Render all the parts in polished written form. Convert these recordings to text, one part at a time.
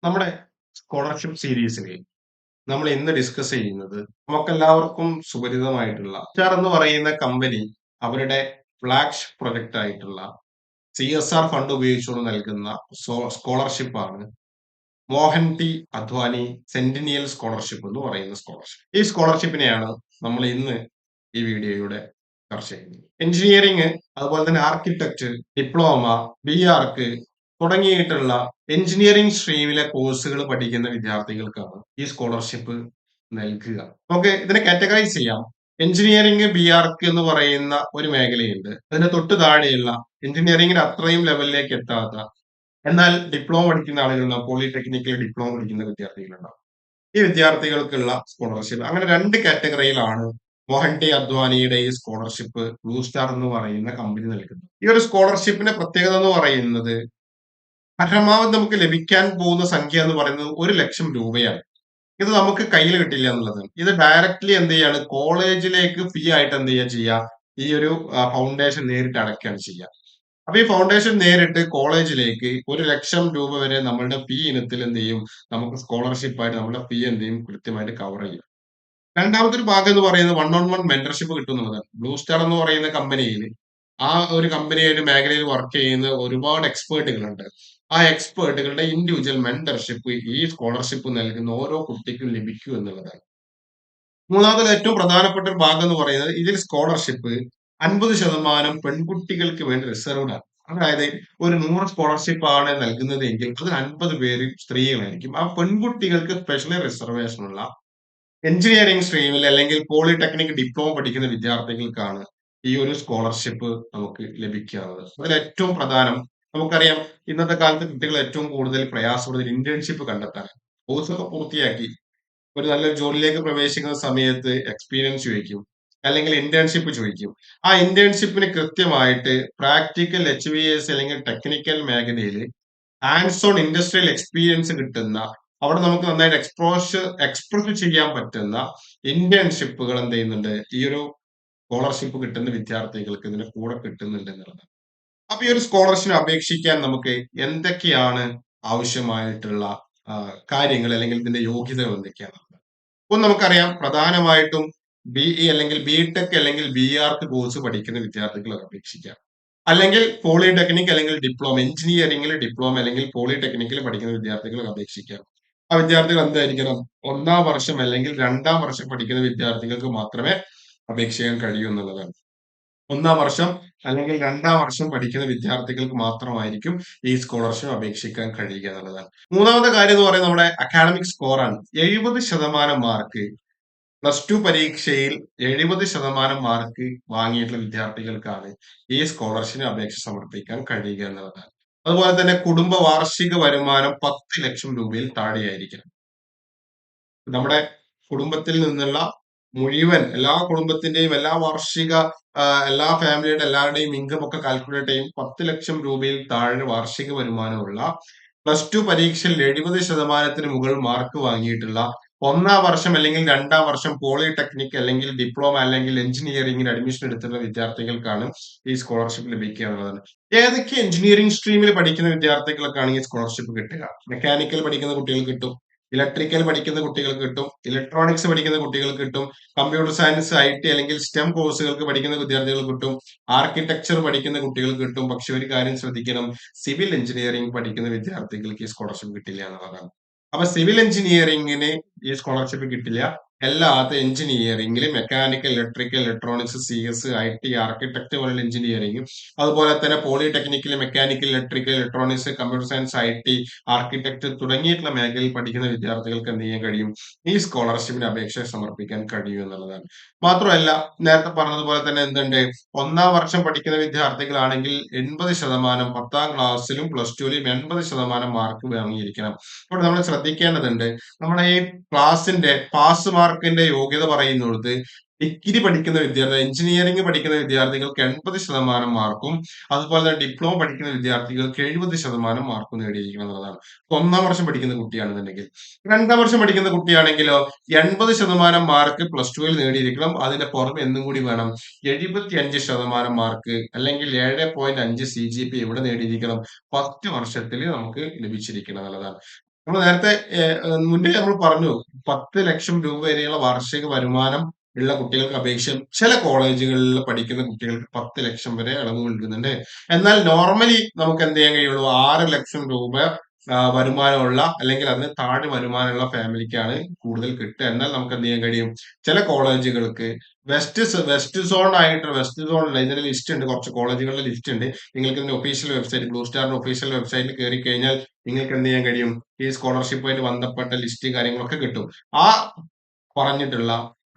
നമ്മുടെ സ്കോളർഷിപ്പ് സീരീസില് നമ്മൾ ഇന്ന് ഡിസ്കസ് ചെയ്യുന്നത് നമുക്കെല്ലാവർക്കും സുപരിതമായിട്ടുള്ള എന്ന് പറയുന്ന കമ്പനി അവരുടെ ഫ്ലാഗ്ഷിപ്പ് പ്രൊജക്റ്റ് ആയിട്ടുള്ള CSR ഫണ്ട് ഉപയോഗിച്ചുകൊണ്ട് നൽകുന്ന സ്കോളർഷിപ്പ് ആണ് Mohan T Advani centennial scholarship എന്ന് പറയുന്ന സ്കോളർഷിപ്പ്. ഈ സ്കോളർഷിപ്പിനെയാണ് നമ്മൾ ഇന്ന് ഈ വീഡിയോയുടെ ചർച്ച ചെയ്യുന്നത്. എഞ്ചിനീയറിംഗ്, അതുപോലെ തന്നെ ആർക്കിടെക്ട്, ഡിപ്ലോമ, BArch തുടങ്ങിയിട്ടുള്ള എഞ്ചിനീയറിംഗ് സ്ട്രീമിലെ കോഴ്സുകൾ പഠിക്കുന്ന വിദ്യാർത്ഥികൾക്കാണ് ഈ സ്കോളർഷിപ്പ് നൽകുക. നമുക്ക് ഇതിനെ കാറ്റഗറൈസ് ചെയ്യാം. എഞ്ചിനീയറിംഗ്, BArch എന്ന് പറയുന്ന ഒരു മേഖലയുണ്ട്. അതിന് തൊട്ട് താഴെയുള്ള എഞ്ചിനീയറിംഗിന് അത്രയും ലെവലിലേക്ക് എത്താത്ത, എന്നാൽ ഡിപ്ലോമ പഠിക്കുന്ന ആളുകളുണ്ടാവും, പോളിടെക്നിക്കൽ ഡിപ്ലോമ പഠിക്കുന്ന വിദ്യാർത്ഥികളുണ്ടാവും. ഈ വിദ്യാർത്ഥികൾക്കുള്ള സ്കോളർഷിപ്പ് അങ്ങനെ രണ്ട് കാറ്റഗറിയിലാണ് മോഹൻ ടി അദ്വാനിയുടെ ഈ സ്കോളർഷിപ്പ് ബ്ലൂ സ്റ്റാർ എന്ന് പറയുന്ന കമ്പനി നൽകുന്നത്. ഈ ഒരു സ്കോളർഷിപ്പിന്റെ പ്രത്യേകത എന്ന് പറയുന്നത് പരമാവധി നമുക്ക് ലഭിക്കാൻ പോകുന്ന സംഖ്യ എന്ന് പറയുന്നത് 1,00,000 രൂപയാണ്. ഇത് നമുക്ക് കയ്യിൽ കിട്ടില്ല എന്നുള്ളതാണ്. ഇത് ഡയറക്ട്ലി എന്ത് ചെയ്യാണ്, കോളേജിലേക്ക് ഫീ ആയിട്ട് എന്ത് ചെയ്യുക, ഈ ഒരു ഫൗണ്ടേഷൻ നേരിട്ട് അടയ്ക്കുകയാണ് ചെയ്യുക. അപ്പൊ ഈ ഫൗണ്ടേഷൻ നേരിട്ട് കോളേജിലേക്ക് 1,00,000 രൂപ വരെ നമ്മളുടെ ഫീ ഇനത്തിൽ എന്ത് ചെയ്യും, നമുക്ക് സ്കോളർഷിപ്പ് ആയിട്ട് നമ്മുടെ ഫീ എന്ത് ചെയ്യും, കൃത്യമായിട്ട് കവർ ചെയ്യും. രണ്ടാമത്തെ ഒരു ഭാഗം എന്ന് പറയുന്നത് 1-on-1 മെന്റർഷിപ്പ് കിട്ടും എന്നുള്ളതാണ്. ബ്ലൂ സ്റ്റാർ എന്ന് പറയുന്ന കമ്പനിയിൽ ആ ഒരു കമ്പനിയുടെ മേഖലയിൽ വർക്ക് ചെയ്യുന്ന ഒരുപാട് എക്സ്പേർട്ടുകളുണ്ട്. ആ എക്സ്പേർട്ടുകളുടെ ഇൻഡിവിജ്വൽ മെന്റർഷിപ്പ് ഈ സ്കോളർഷിപ്പ് നൽകുന്ന ഓരോ കുട്ടിക്കും ലഭിക്കൂ എന്നുള്ളതാണ്. മൂന്നാമത്തെ ഏറ്റവും പ്രധാനപ്പെട്ട ഒരു ഭാഗം എന്ന് പറയുന്നത് ഇതിൽ സ്കോളർഷിപ്പ് 50% പെൺകുട്ടികൾക്ക് വേണ്ടി റിസർവ്ഡ് ആണ്. അതായത് ഒരു 100 സ്കോളർഷിപ്പ് ആണ് നൽകുന്നത് എങ്കിൽ അതിൽ 50 പേര് സ്ത്രീകളായിരിക്കും. ആ പെൺകുട്ടികൾക്ക് സ്പെഷ്യലി റിസർവേഷൻ ഉള്ള എഞ്ചിനീയറിംഗ് സ്ട്രീമിൽ അല്ലെങ്കിൽ പോളിടെക്നിക് ഡിപ്ലോമ പഠിക്കുന്ന വിദ്യാർത്ഥികൾക്കാണ് ഈ ഒരു സ്കോളർഷിപ്പ് നമുക്ക് ലഭിക്കാവുന്നത്. അതിൽ ഏറ്റവും പ്രധാനം നമുക്കറിയാം, ഇന്നത്തെ കാലത്ത് കുട്ടികൾ ഏറ്റവും കൂടുതൽ പ്രയാസപ്പെടുന്നത് ഇന്റേൺഷിപ്പ് കണ്ടെത്താൻ. കോഴ്സ് ഒക്കെ പൂർത്തിയാക്കി ഒരു നല്ലൊരു ജോലിയിലേക്ക് പ്രവേശിക്കുന്ന സമയത്ത് എക്സ്പീരിയൻസ് ചോദിക്കും, അല്ലെങ്കിൽ ഇന്റേൺഷിപ്പ് ചോദിക്കും. ആ ഇന്റേൺഷിപ്പിന് കൃത്യമായിട്ട് പ്രാക്ടിക്കൽ HVAC അല്ലെങ്കിൽ ടെക്നിക്കൽ മേഖലയിൽ ഹാൻഡ്സ് ഓൺ ഇൻഡസ്ട്രിയൽ എക്സ്പീരിയൻസ് കിട്ടുന്ന, അവിടെ നമുക്ക് നന്നായിട്ട് എക്സ്പ്രസ് ചെയ്യാൻ പറ്റുന്ന ഇന്റേൺഷിപ്പുകൾ എന്ത് ചെയ്യുന്നുണ്ട്, ഈ ഒരു സ്കോളർഷിപ്പ് കിട്ടുന്ന വിദ്യാർത്ഥികൾക്ക് ഇതിന്റെ കൂടെ കിട്ടുന്നുണ്ട് എന്നുള്ളത്. അപ്പൊ ഈ ഒരു സ്കോളർഷിപ്പിന് അപേക്ഷിക്കാൻ നമുക്ക് എന്തൊക്കെയാണ് ആവശ്യമായിട്ടുള്ള കാര്യങ്ങൾ, അല്ലെങ്കിൽ ഇതിന്റെ യോഗ്യതകൾ എന്തൊക്കെയാണ്? ഇപ്പൊ നമുക്കറിയാം, പ്രധാനമായിട്ടും BE അല്ലെങ്കിൽ BTech അല്ലെങ്കിൽ BArch കോഴ്സ് പഠിക്കുന്ന വിദ്യാർത്ഥികളെ അപേക്ഷിക്കാം. അല്ലെങ്കിൽ പോളിടെക്നിക് അല്ലെങ്കിൽ ഡിപ്ലോമ, എഞ്ചിനീയറിംഗിൽ ഡിപ്ലോമ അല്ലെങ്കിൽ പോളിടെക്നിക്കിൽ പഠിക്കുന്ന വിദ്യാർത്ഥികളെ അപേക്ഷിക്കാം. ആ വിദ്യാർത്ഥികൾ എന്തായിരിക്കണം, 1-ാം വർഷം അല്ലെങ്കിൽ 2-ാം വർഷം പഠിക്കുന്ന വിദ്യാർത്ഥികൾക്ക് മാത്രമേ അപേക്ഷിക്കാൻ കഴിയൂ എന്നുള്ളതാണ്. 1-ാം വർഷം അല്ലെങ്കിൽ 2-ാം വർഷം പഠിക്കുന്ന വിദ്യാർത്ഥികൾക്ക് മാത്രമായിരിക്കും ഈ സ്കോളർഷിപ്പ് അപേക്ഷിക്കാൻ കഴിയുക എന്നുള്ളതാണ്. മൂന്നാമത്തെ കാര്യം എന്ന് പറയുന്നത് നമ്മുടെ അക്കാഡമിക് സ്കോറാണ്. 70% മാർക്ക്, +2 പരീക്ഷയിൽ 70% മാർക്ക് വാങ്ങിയിട്ടുള്ള വിദ്യാർത്ഥികൾക്കാണ് ഈ സ്കോളർഷിപ്പിന് അപേക്ഷ സമർപ്പിക്കാൻ കഴിയുക എന്നുള്ളതാണ്. അതുപോലെ തന്നെ കുടുംബ വാർഷിക വരുമാനം 10,00,000 രൂപയിൽ താഴെയായിരിക്കണം. നമ്മുടെ കുടുംബത്തിൽ നിന്നുള്ള മുഴുവൻ എല്ലാ കുടുംബത്തിന്റെയും എല്ലാ വാർഷിക എല്ലാ ഫാമിലിയുടെ എല്ലാവരുടെയും ഇൻകം ഒക്കെ കാൽക്കുലേറ്റ് ചെയ്യും. 10,00,000 രൂപയിൽ താഴെ വാർഷിക വരുമാനമുള്ള, +2 പരീക്ഷയിൽ 70% മുകളിൽ മാർക്ക് വാങ്ങിയിട്ടുള്ള, 1-ാം വർഷം അല്ലെങ്കിൽ 2-ാം വർഷം പോളിടെക്നിക് അല്ലെങ്കിൽ ഡിപ്ലോമ അല്ലെങ്കിൽ എഞ്ചിനീയറിംഗിന് അഡ്മിഷൻ എടുത്തിട്ടുള്ള വിദ്യാർത്ഥികൾക്കാണ് ഈ സ്കോളർഷിപ്പ് ലഭിക്കുക എന്നുള്ളതാണ്. ഏതൊക്കെ എഞ്ചിനീയറിംഗ് സ്ട്രീമിൽ പഠിക്കുന്ന വിദ്യാർത്ഥികൾക്കാണ് ഈ സ്കോളർഷിപ്പ് കിട്ടുക? മെക്കാനിക്കൽ പഠിക്കുന്ന കുട്ടികൾക്ക് കിട്ടും, ഇലക്ട്രിക്കൽ പഠിക്കുന്ന കുട്ടികൾക്ക് കിട്ടും, ഇലക്ട്രോണിക്സ് പഠിക്കുന്ന കുട്ടികൾക്ക് കിട്ടും, കമ്പ്യൂട്ടർ സയൻസ്, IT അല്ലെങ്കിൽ STEM കോഴ്സുകൾക്ക് പഠിക്കുന്ന വിദ്യാർത്ഥികൾക്ക് കിട്ടും, ആർക്കിടെക്ചർ പഠിക്കുന്ന കുട്ടികൾക്ക് കിട്ടും. പക്ഷെ ഒരു കാര്യം ശ്രദ്ധിക്കണം, സിവിൽ എഞ്ചിനീയറിംഗ് പഠിക്കുന്ന വിദ്യാർത്ഥികൾക്ക് ഈ സ്കോളർഷിപ്പ് കിട്ടില്ല എന്നുള്ളതാണ്. അപ്പൊ സിവിൽ എഞ്ചിനീയറിംഗിന് ഈ സ്കോളർഷിപ്പ് കിട്ടില്ല. അല്ലാത്ത എഞ്ചിനീയറിംഗിൽ mechanical, electrical, electronics, CS, IT, architect പോലുള്ള എഞ്ചിനീയറിംഗ്, അതുപോലെ തന്നെ polytechnical, mechanical, electrical, electronics, computer science, IT, architect തുടങ്ങിയിട്ടുള്ള മേഖലയിൽ പഠിക്കുന്ന വിദ്യാർത്ഥികൾക്ക് എന്ത് ചെയ്യാൻ കഴിയും, ഈ സ്കോളർഷിപ്പിന് അപേക്ഷ സമർപ്പിക്കാൻ കഴിയും എന്നുള്ളതാണ്. മാത്രമല്ല, നേരത്തെ പറഞ്ഞതുപോലെ തന്നെ എന്തുണ്ട്, 1-ാം വർഷം പഠിക്കുന്ന വിദ്യാർത്ഥികളാണെങ്കിൽ 80%, 10-ാം ക്ലാസ്സിലും +2ലും 80% മാർക്ക് വാങ്ങിയിരിക്കണം. അപ്പോൾ നമ്മൾ ശ്രദ്ധിക്കേണ്ടതുണ്ട്, നമ്മുടെ ഈ ക്ലാസിന്റെ പാസ് മാർക്കിന്റെ യോഗ്യത പറയുന്നത് ഡിഗ്രി പഠിക്കുന്ന വിദ്യാർത്ഥി, എഞ്ചിനീയറിംഗ് പഠിക്കുന്ന വിദ്യാർത്ഥികൾക്ക് 80% മാർക്കും, അതുപോലെ തന്നെ ഡിപ്ലോമ പഠിക്കുന്ന വിദ്യാർത്ഥികൾക്ക് 70% മാർക്കും നേടിയിരിക്കണം എന്നുള്ളതാണ്. 1-ാം വർഷം പഠിക്കുന്ന കുട്ടിയാണെന്നുണ്ടെങ്കിൽ. 2-ാം വർഷം പഠിക്കുന്ന കുട്ടിയാണെങ്കിലോ 80% മാർക്ക് +2ൽ നേടിയിരിക്കണം. അതിന്റെ പുറമെ എന്തും കൂടി വേണം, 75% മാർക്ക് അല്ലെങ്കിൽ 7.5 CGPA എവിടെ നേടിയിരിക്കണം, 10 വർഷത്തിൽ നമുക്ക് ലഭിച്ചിരിക്കണം എന്നുള്ളതാണ്. നമ്മൾ നേരത്തെ മുന്നേ നമ്മൾ പറഞ്ഞു 10 ലക്ഷം രൂപ വരെയുള്ള വാർഷിക വരുമാനം ഉള്ള കുട്ടികൾക്ക് അപേക്ഷിച്ച് ചില കോളേജുകളിൽ പഠിക്കുന്ന കുട്ടികൾക്ക് 10 ലക്ഷം വരെ ഇളവ് നൽകുന്നുണ്ട്. എന്നാൽ നോർമലി നമുക്ക് എന്ത് ചെയ്യാൻ കഴിയുള്ളൂ? 6 ലക്ഷം രൂപ വരുമാനമുള്ള അല്ലെങ്കിൽ അതിന് താഴെ വരുമാനമുള്ള ഫാമിലിക്കാണ് കൂടുതൽ കിട്ടുക. എന്നാൽ നമുക്ക് എന്ത് ചെയ്യാൻ കഴിയും? ചില കോളേജുകൾക്ക് വെസ്റ്റ് സോൺ ആയിട്ട് വെസ്റ്റ് സോണിൽ ഇതിന്റെ ലിസ്റ്റ് ഉണ്ട്, കുറച്ച് കോളേജുകളുടെ ലിസ്റ്റ് ഉണ്ട്. നിങ്ങൾക്ക് ഇതിന്റെ ഒഫീഷ്യൽ വെബ്സൈറ്റ്, ബ്ലൂ സ്റ്റാറിന്റെ ഒഫീഷ്യൽ വെബ്സൈറ്റിൽ കയറി കഴിഞ്ഞാൽ നിങ്ങൾക്ക് എന്ത് ചെയ്യാൻ കഴിയും? ഈ സ്കോളർഷിപ്പുമായിട്ട് ബന്ധപ്പെട്ട ലിസ്റ്റ് കാര്യങ്ങളൊക്കെ കിട്ടും. ആ പറഞ്ഞിട്ടുള്ള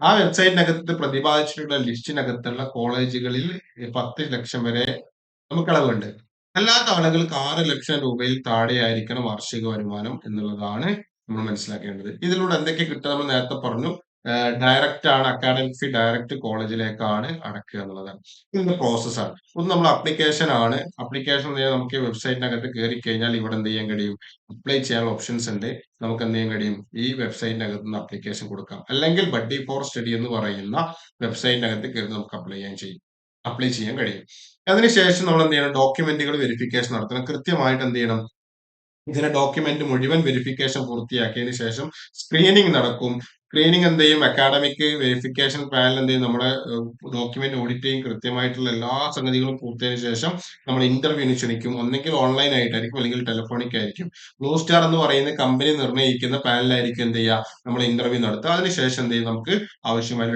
ആ വെബ്സൈറ്റിനകത്ത് പ്രതിപാദിച്ചിട്ടുള്ള ലിസ്റ്റിനകത്തുള്ള കോളേജുകളിൽ 10 ലക്ഷം വരെ നമുക്ക് ഇളവുണ്ട്. അല്ലാത്ത ആളുകൾക്ക് 6 ലക്ഷം രൂപയിൽ താഴെയായിരിക്കണം വാർഷിക വരുമാനം എന്നുള്ളതാണ് നമ്മൾ മനസ്സിലാക്കേണ്ടത്. ഇതിലൂടെ എന്തൊക്കെ കിട്ടുക നമ്മൾ നേരത്തെ പറഞ്ഞു. ഡയറക്റ്റ് ആണ്, അക്കാഡമിക് ഫീ ഡയറക്റ്റ് കോളേജിലേക്കാണ് അടക്കുക എന്നുള്ളതാണ്. ഇതിന്റെ പ്രോസസ്സാണ്. ഒന്ന് നമ്മൾ അപ്ലിക്കേഷൻ ആണ്. അപ്ലിക്കേഷൻ നമുക്ക് വെബ്സൈറ്റിനകത്ത് കയറി കഴിഞ്ഞാൽ ഇവിടെ എന്ത് ചെയ്യാൻ കഴിയും? അപ്ലൈ ചെയ്യാനുള്ള ഓപ്ഷൻസ് ഉണ്ട്. നമുക്ക് എന്ത് ചെയ്യാൻ കഴിയും? ഈ വെബ്സൈറ്റിനകത്ത് നിന്ന് അപ്ലിക്കേഷൻ കൊടുക്കാം. അല്ലെങ്കിൽ ബഡ്ഡി ഫോർ സ്റ്റഡി എന്ന് പറയുന്ന വെബ്സൈറ്റിനകത്ത് കയറി നമുക്ക് അപ്ലൈ ചെയ്യാൻ കഴിയും. അതിനുശേഷം നമ്മൾ എന്ത് ചെയ്യണം? ഡോക്യുമെന്റുകൾ വെരിഫിക്കേഷൻ നടത്തണം. കൃത്യമായിട്ട് എന്ത് ചെയ്യണം? ഇതിന്റെ ഡോക്യുമെന്റ് മുഴുവൻ വെരിഫിക്കേഷൻ പൂർത്തിയാക്കിയതിന് ശേഷം സ്ക്രീനിങ് നടക്കും. സ്ക്രീനിങ് എന്ത് ചെയ്യും? അക്കാഡമിക് വെരിഫിക്കേഷൻ പാനൽ എന്ത് ചെയ്യും? നമ്മുടെ ഡോക്യുമെന്റ് ഓഡിറ്റ് ചെയ്യും. കൃത്യമായിട്ടുള്ള എല്ലാ സംഗതികളും പൂർത്തിയായതിനു ശേഷം നമ്മൾ ഇന്റർവ്യൂവിന് ക്ഷണിക്കും. ഒന്നെങ്കിൽ ഓൺലൈൻ ആയിട്ടായിരിക്കും, അല്ലെങ്കിൽ ടെലിഫോണിക് ആയിരിക്കും. ബ്ലൂ സ്റ്റാർ എന്ന് പറയുന്ന കമ്പനി നിർണ്ണയിക്കുന്ന പാനലായിരിക്കും എന്ത് ചെയ്യുക? നമ്മൾ ഇന്റർവ്യൂ നടത്തുക. അതിനുശേഷം എന്ത് ചെയ്യും? നമുക്ക് ആവശ്യമായ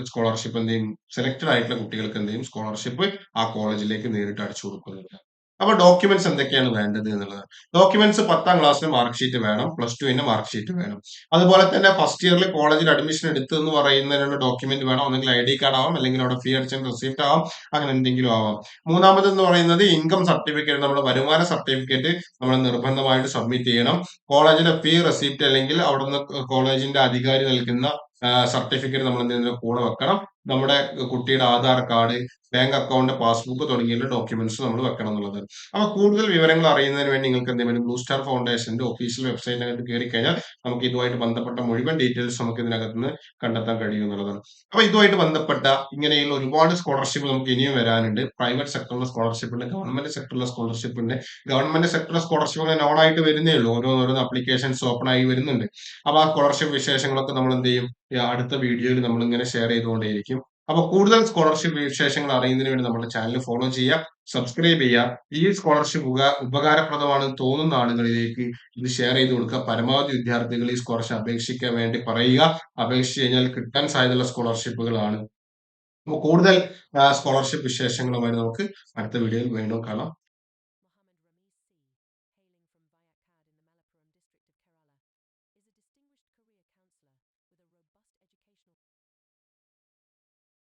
സ്കോളർഷിപ്പ് എന്ത് ചെയ്യും? സെലക്ടഡ് ആയിട്ടുള്ള കുട്ടികൾക്ക് എന്ത് ചെയ്യും? സ്കോളർഷിപ്പ് ആ കോളേജിലേക്ക് നേരിട്ട് അടിച്ചു കൊടുക്കുന്നുണ്ട്. അപ്പൊ ഡോക്യുമെന്റ്സ് എന്തൊക്കെയാണ് വേണ്ടത് എന്നുള്ളത്. ഡോക്യുമെന്റ്സ് 10ാം ക്ലാസ്സിന് മാർക്ക് ഷീറ്റ് വേണം, +2 മാർക്ക് ഷീറ്റ് വേണം. അതുപോലെ തന്നെ ഫസ്റ്റ് ഇയറിൽ കോളേജിൽ അഡ്മിഷൻ എടുത്തു എന്ന് പറയുന്നതിനുള്ള ഡോക്യുമെന്റ് വേണം. ഒന്നെങ്കിൽ ID കാർഡ് ആവാം, അല്ലെങ്കിൽ അവിടെ ഫീ അടിച്ചതിന്റെ റെസിപ്റ്റ് ആവാം, അങ്ങനെ എന്തെങ്കിലും ആവാം. മൂന്നാമത് എന്ന് പറയുന്നത് ഇൻകം സർട്ടിഫിക്കറ്റ്, നമ്മുടെ വരുമാന സർട്ടിഫിക്കറ്റ് നമ്മൾ നിർബന്ധമായിട്ട് സബ്മിറ്റ് ചെയ്യണം. കോളേജിന്റെ ഫീ റെസിപ്റ്റ് അല്ലെങ്കിൽ അവിടുന്ന് കോളേജിന്റെ അധികാരി നൽകുന്ന സർട്ടിഫിക്കറ്റ് നമ്മൾ എന്തെങ്കിലും കൂടെ വെക്കണം. നമ്മുടെ കുട്ടിയുടെ Aadhaar card, bank account, passbook തുടങ്ങിയുള്ള ഡോക്യുമെന്റ്സ് നമ്മൾ വെക്കണം എന്നുള്ളത്. അപ്പൊ കൂടുതൽ വിവരങ്ങൾ അറിയുന്നതിന് വേണ്ടി നിങ്ങൾക്ക് എന്ത് ചെയ്യാൻ? ബ്ലൂ സ്റ്റാർ ഫൗണ്ടേഷന്റെ ഒഫീഷ്യൽ വെബ്സൈറ്റിനകത്ത് കയറി കഴിഞ്ഞാൽ നമുക്ക് ഇതുമായിട്ട് ബന്ധപ്പെട്ട മുഴുവൻ ഡീറ്റെയിൽസ് നമുക്ക് ഇതിനകത്ത് നിന്ന് കണ്ടെത്താൻ കഴിയും എന്നുള്ളതാണ്. അപ്പൊ ഇതുമായിട്ട് ബന്ധപ്പെട്ട ഇങ്ങനെയുള്ള ഒരുപാട് സ്കോളർഷിപ്പ് നമുക്ക് ഇനിയും വരാനുണ്ട്. പ്രൈവറ്റ് സെക്ടറിലെ സ്കോളർഷിപ്പ് ഉണ്ട്, ഗവൺമെന്റ് സെക്ടറിലെ സ്കോളർഷിപ്പ് ഉണ്ട്. ഗവൺമെന്റ് സെക്ടറിലെ സ്കോളർഷിപ്പ് അങ്ങനെ നോൺ ആയിട്ട് വരുന്നേ ഉള്ളൂ. ഓരോന്നോരോന്ന് അപ്ലിക്കേഷൻസ് ഓപ്പൺ ആയി വരുന്നുണ്ട്. അപ്പൊ ആ സ്കോളർഷിപ്പ് വിശേഷങ്ങളൊക്കെ നമ്മൾ എന്ത് ചെയ്യും? അടുത്ത വീഡിയോയിൽ നമ്മൾ ഇങ്ങനെ ഷെയർ ചെയ്തുകൊണ്ടേയിരിക്കും. അപ്പൊ കൂടുതൽ സ്കോളർഷിപ്പ് വിശേഷങ്ങൾ അറിയുന്നതിന് വേണ്ടി നമ്മുടെ ചാനൽ ഫോളോ ചെയ്യുക, സബ്സ്ക്രൈബ് ചെയ്യുക. ഈ സ്കോളർഷിപ്പ് ഉപകാരപ്രദമാണെന്ന് തോന്നുന്ന ആളുകളിലേക്ക് ഇത് ഷെയർ ചെയ്ത് കൊടുക്കുക. പരമാവധി വിദ്യാർത്ഥികൾ ഈ സ്കോളർഷിപ്പ് അപേക്ഷിക്കാൻ വേണ്ടി പറയുക. അപേക്ഷിച്ച് കഴിഞ്ഞാൽ കിട്ടാൻ സാധ്യതയുള്ള സ്കോളർഷിപ്പുകളാണ്. അപ്പോൾ കൂടുതൽ സ്കോളർഷിപ്പ് വിശേഷങ്ങളുമായി നമുക്ക് അടുത്ത വീഡിയോയിൽ വീണ്ടും കാണാം.